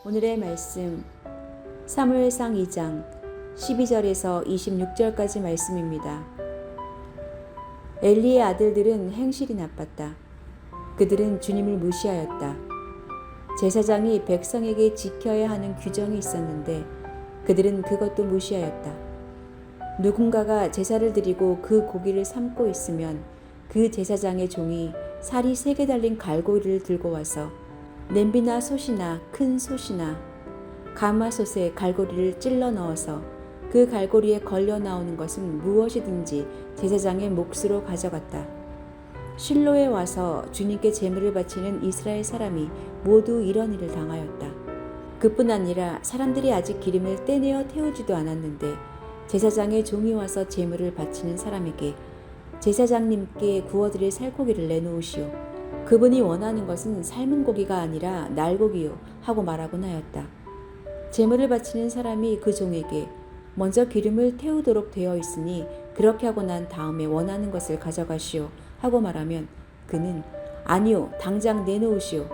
오늘의 말씀 사무엘상 2장 12절에서 26절까지 말씀입니다. 엘리의 아들들은 행실이 나빴다. 그들은 주님을 무시하였다. 제사장이 백성에게 지켜야 하는 규정이 있었는데 그들은 그것도 무시하였다. 누군가가 제사를 드리고 그 고기를 삶고 있으면 그 제사장의 종이 살이 3개 달린 갈고리를 들고 와서 냄비나 솥이나 큰 솥이나 가마솥에 갈고리를 찔러 넣어서 그 갈고리에 걸려 나오는 것은 무엇이든지 제사장의 몫으로 가져갔다. 실로에 와서 주님께 제물을 바치는 이스라엘 사람이 모두 이런 일을 당하였다. 그뿐 아니라 사람들이 아직 기름을 떼내어 태우지도 않았는데 제사장의 종이 와서 제물을 바치는 사람에게 제사장님께 구워드릴 살코기를 내놓으시오. 그분이 원하는 것은 삶은 고기가 아니라 날고기요 하고 말하곤 하였다. 제물을 바치는 사람이 그 종에게 먼저 기름을 태우도록 되어 있으니 그렇게 하고 난 다음에 원하는 것을 가져가시오 하고 말하면 그는 아니요 당장 내놓으시오.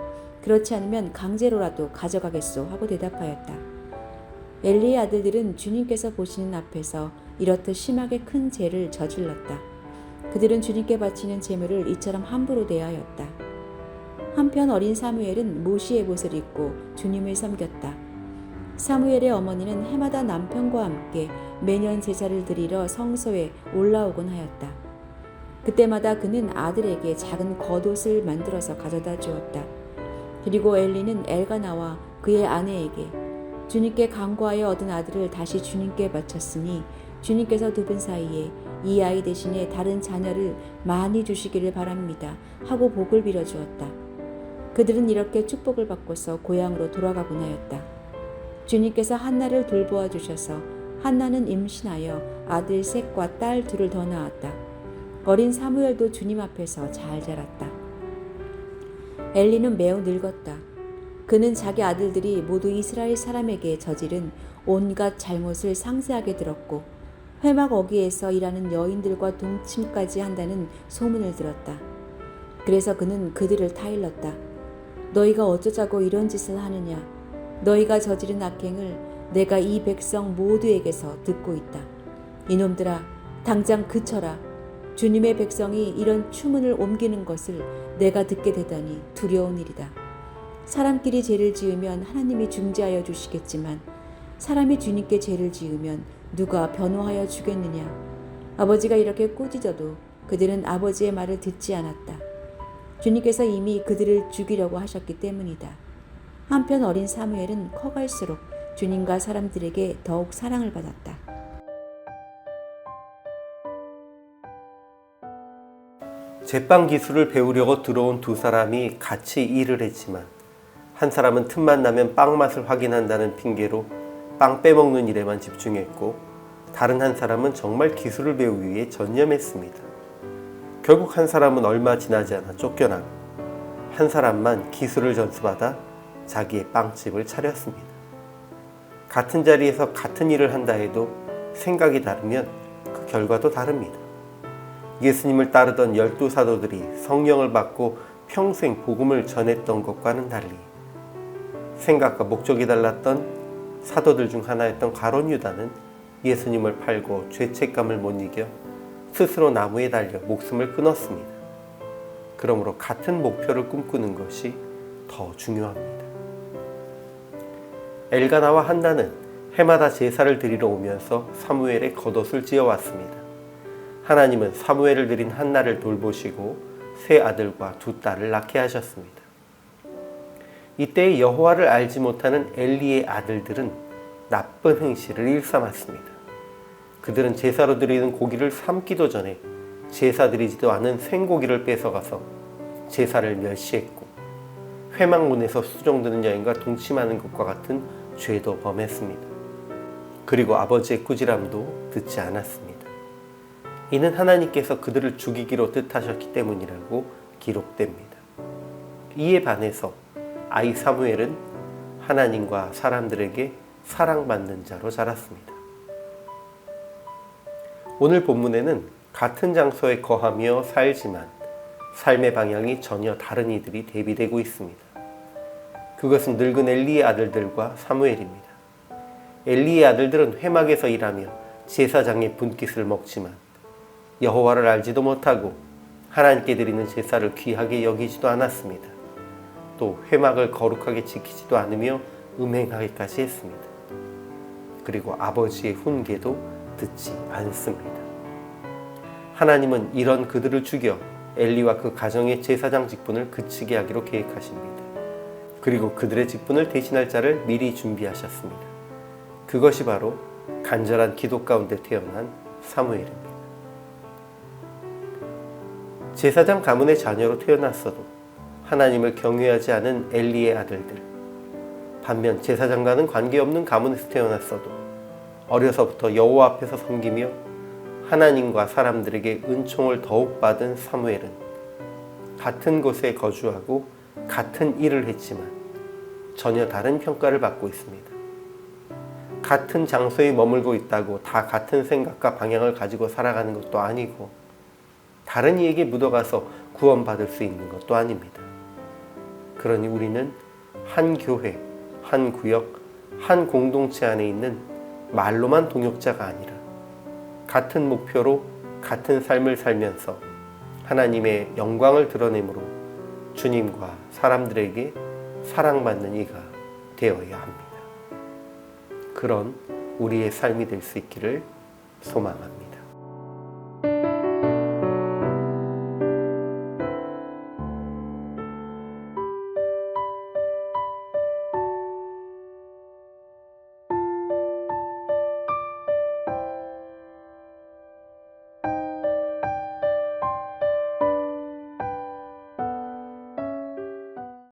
그렇지 않으면 강제로라도 가져가겠소 하고 대답하였다. 엘리의 아들들은 주님께서 보시는 앞에서 이렇듯 심하게 큰 죄를 저질렀다. 그들은 주님께 바치는 제물을 이처럼 함부로 대하였다. 한편 어린 사무엘은 모시의 옷을 입고 주님을 섬겼다. 사무엘의 어머니는 해마다 남편과 함께 매년 제사를 드리러 성소에 올라오곤 하였다. 그때마다 그는 아들에게 작은 겉옷을 만들어서 가져다 주었다. 그리고 엘리는 엘가나와 그의 아내에게 주님께 간구하여 얻은 아들을 다시 주님께 바쳤으니 주님께서 두 분 사이에 이 아이 대신에 다른 자녀를 많이 주시기를 바랍니다 하고 복을 빌어 주었다. 그들은 이렇게 축복을 받고서 고향으로 돌아가곤 하였다. 주님께서 한나를 돌보아 주셔서 한나는 임신하여 아들 셋과 딸 2을 더 낳았다. 어린 사무엘도 주님 앞에서 잘 자랐다. 엘리는 매우 늙었다. 그는 자기 아들들이 모두 이스라엘 사람에게 저지른 온갖 잘못을 상세하게 들었고 회막 어귀에서 일하는 여인들과 동침까지 한다는 소문을 들었다. 그래서 그는 그들을 타일렀다. 너희가 어쩌자고 이런 짓을 하느냐? 너희가 저지른 악행을 내가 이 백성 모두에게서 듣고 있다. 이놈들아, 당장 그쳐라. 주님의 백성이 이런 추문을 옮기는 것을 내가 듣게 되다니 두려운 일이다. 사람끼리 죄를 지으면 하나님이 중재하여 주시겠지만 사람이 주님께 죄를 지으면 누가 변호하여 주겠느냐? 아버지가 이렇게 꾸짖어도 그들은 아버지의 말을 듣지 않았다. 주님께서 이미 그들을 죽이려고 하셨기 때문이다. 한편 어린 사무엘은 커갈수록 주님과 사람들에게 더욱 사랑을 받았다. 제빵 기술을 배우려고 들어온 두 사람이 같이 일을 했지만 한 사람은 틈만 나면 빵 맛을 확인한다는 핑계로 빵 빼먹는 일에만 집중했고 다른 한 사람은 정말 기술을 배우기 위해 전념했습니다. 결국 한 사람은 얼마 지나지 않아 쫓겨나고 한 사람만 기술을 전수받아 자기의 빵집을 차렸습니다. 같은 자리에서 같은 일을 한다 해도 생각이 다르면 그 결과도 다릅니다. 예수님을 따르던 12사도들이 성령을 받고 평생 복음을 전했던 것과는 달리 생각과 목적이 달랐던 사도들 중 하나였던 가룟 유다는 예수님을 팔고 죄책감을 못 이겨 스스로 나무에 달려 목숨을 끊었습니다. 그러므로 같은 목표를 꿈꾸는 것이 더 중요합니다. 엘가나와 한나는 해마다 제사를 드리러 오면서 사무엘의 겉옷을 지어왔습니다. 하나님은 사무엘을 드린 한나를 돌보시고 3 아들과 2 딸을 낳게 하셨습니다. 이때 여호와를 알지 못하는 엘리의 아들들은 나쁜 행실을 일삼았습니다. 그들은 제사로 드리는 고기를 삶기도 전에 제사 드리지도 않은 생고기를 뺏어가서 제사를 멸시했고 회막문에서 수종드는 여인과 동침하는 것과 같은 죄도 범했습니다. 그리고 아버지의 꾸지람도 듣지 않았습니다. 이는 하나님께서 그들을 죽이기로 뜻하셨기 때문이라고 기록됩니다. 이에 반해서 아이 사무엘은 하나님과 사람들에게 사랑받는 자로 자랐습니다. 오늘 본문에는 같은 장소에 거하며 살지만 삶의 방향이 전혀 다른 이들이 대비되고 있습니다. 그것은 늙은 엘리의 아들들과 사무엘입니다. 엘리의 아들들은 회막에서 일하며 제사장의 분깃을 먹지만 여호와를 알지도 못하고 하나님께 드리는 제사를 귀하게 여기지도 않았습니다. 또 회막을 거룩하게 지키지도 않으며 음행하기까지 했습니다. 그리고 아버지의 훈계도 듣지 않습니다. 하나님은 이런 그들을 죽여 엘리와 그 가정의 제사장 직분을 그치게 하기로 계획하십니다. 그리고 그들의 직분을 대신할 자를 미리 준비하셨습니다. 그것이 바로 간절한 기도 가운데 태어난 사무엘입니다. 제사장 가문의 자녀로 태어났어도 하나님을 경외하지 않은 엘리의 아들들, 반면 제사장과는 관계없는 가문에서 태어났어도 어려서부터 여호와 앞에서 섬기며 하나님과 사람들에게 은총을 더욱 받은 사무엘은 같은 곳에 거주하고 같은 일을 했지만 전혀 다른 평가를 받고 있습니다. 같은 장소에 머물고 있다고 다 같은 생각과 방향을 가지고 살아가는 것도 아니고 다른 이에게 묻어가서 구원받을 수 있는 것도 아닙니다. 그러니 우리는 한 교회, 한 구역, 한 공동체 안에 있는 말로만 동역자가 아니라 같은 목표로 같은 삶을 살면서 하나님의 영광을 드러내므로 주님과 사람들에게 사랑받는 이가 되어야 합니다. 그런 우리의 삶이 될 수 있기를 소망합니다.